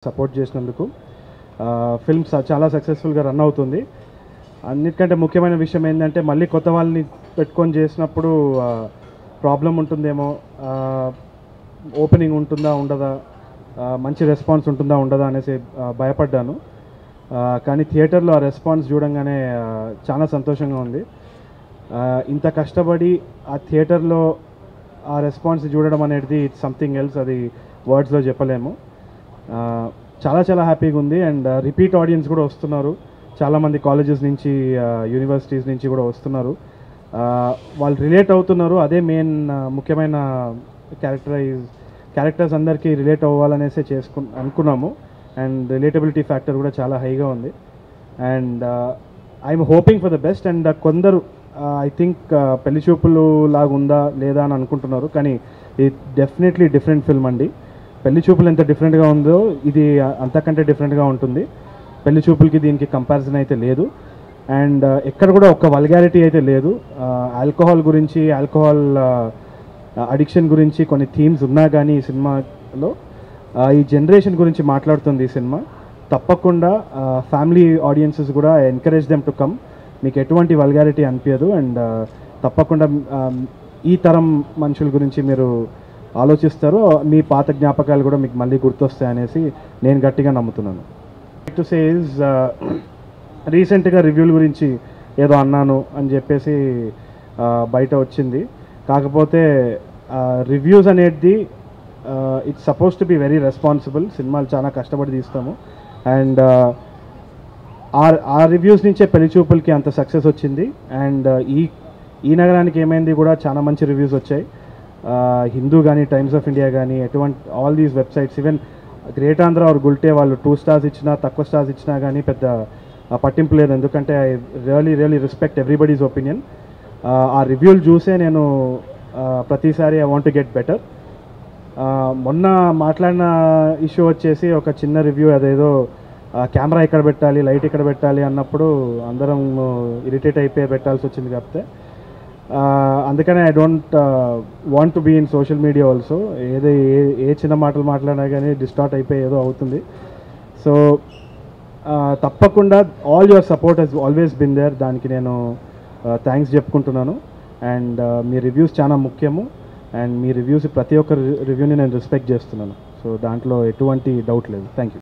Support చేసినందుకు. Film చాలా సక్సెస్ఫుల్గా రన్ అవుతుంది. అన్నిటికంటే ముఖ్యమైన విషయం ఏంటంటే మళ్ళీ కొత్త వాళ్ళని పెట్టుకొని చేసినప్పుడు ప్రాబ్లం ఉంటుందేమో, ఓపెనింగ్ ఉంటుందా ఉండదా, మంచి రెస్పాన్స్ ఉంటుందా ఉండదా అనేసి భయపడ్డాను. కానీ థియేటర్లో ఆ రెస్పాన్స్ చూడంగానే చాలా సంతోషంగా ఉంది. ఇంత కష్టపడి ఆ థియేటర్లో ఆ రెస్పాన్స్ చూడడం అనేది ఇట్స్ సంథింగ్ ఎల్స్, అది వర్డ్స్లో చెప్పలేము. చాలా చాలా హ్యాపీగా ఉంది. అండ్ రిపీట్ ఆడియన్స్ కూడా వస్తున్నారు. చాలామంది కాలేజెస్ నుంచి, యూనివర్సిటీస్ నుంచి కూడా వస్తున్నారు. వాళ్ళు రిలేట్ అవుతున్నారు. అదే మెయిన్ ముఖ్యమైన క్యారెక్టర్స్ అందరికీ రిలేట్ అవ్వాలనేసే అనుకున్నాము. అండ్ రిలేటబిలిటీ ఫ్యాక్టర్ కూడా చాలా హైగా ఉంది. And I'm hoping for the best. And కొందరు ఐ థింక్ పెళ్లి చూపులు లాగా ఉందా లేదా అని అనుకుంటున్నారు, కానీ ఇది డెఫినెట్లీ డిఫరెంట్ ఫిల్మ్ అండి. పెళ్లి చూపులు ఎంత డిఫరెంట్గా ఉందో ఇది అంతకంటే డిఫరెంట్గా ఉంటుంది. పెళ్లి చూపులకి దీనికి కంపారిజన్ అయితే లేదు. అండ్ ఎక్కడ కూడా ఒక్క వల్గారిటీ అయితే లేదు. ఆల్కహాల్ గురించి, ఆల్కహాల్ అడిక్షన్ గురించి కొన్ని థీమ్స్ ఉన్నా కానీ ఈ సినిమాలో ఈ జనరేషన్ గురించి మాట్లాడుతుంది ఈ సినిమా. తప్పకుండా ఫ్యామిలీ ఆడియన్సెస్ కూడా ఎంకరేజ్ దెమ్ టు కమ్. మీకు ఎటువంటి వల్గారిటీ అనిపించదు. అండ్ తప్పకుండా ఈ తరం మనుషుల గురించి మీరు ఆలోచిస్తారు. మీ పాత జ్ఞాపకాలు కూడా మీకు మళ్ళీ గుర్తొస్తాయనేసి నేను గట్టిగా నమ్ముతున్నాను. టు సే ఇస్, రీసెంట్గా రివ్యూల గురించి ఏదో అన్నాను అని చెప్పేసి బయట వచ్చింది. కాకపోతే రివ్యూస్ అనేది it's suppose to be very responsible. సినిమాలు చాలా కష్టపడి తీస్తాము. అండ్ ఆ రివ్యూస్ నుంచే పెళ్లి చూపులకి అంత సక్సెస్ వచ్చింది. అండ్ ఈ నగరానికి ఏమైంది కూడా చాలా మంచి రివ్యూస్ వచ్చాయి. హిందూ కానీ, టైమ్స్ ఆఫ్ ఇండియా కానీ, ఎటువంటి all these websites, even great Andhra or Gulte వాళ్ళు 2 స్టార్స్ ఇచ్చినా, తక్కువ స్టార్స్ ఇచ్చినా కానీ పెద్ద పట్టింపు లేదు. ఎందుకంటే I really respect everybody's opinion. ఆ రివ్యూలు చూసే నేను ప్రతిసారి I want to get better. మొన్న మాట్లాడిన ఇష్యూ వచ్చేసి ఒక చిన్న రివ్యూ, అదేదో కెమెరా ఇక్కడ పెట్టాలి, లైట్ ఇక్కడ పెట్టాలి అన్నప్పుడు అందరం ఇరిటేట్ అయిపోయి పెట్టాల్సి వచ్చింది. కాకపోతే అందుకనే I don't want to be in social media also. ఏ చిన్న మాటలు మాట్లాడినా కానీ డిస్టార్ట్ అయిపోయి ఏదో అవుతుంది. సో తప్పకుండా all your support has always been there. దానికి నేను థ్యాంక్స్ చెప్పుకుంటున్నాను. అండ్ మీ రివ్యూస్ చాలా ముఖ్యము. అండ్ మీ రివ్యూస్, ప్రతి ఒక్క రివ్యూని నేను రెస్పెక్ట్ చేస్తున్నాను. సో దాంట్లో ఎటువంటి డౌట్ లేదు. Thank you.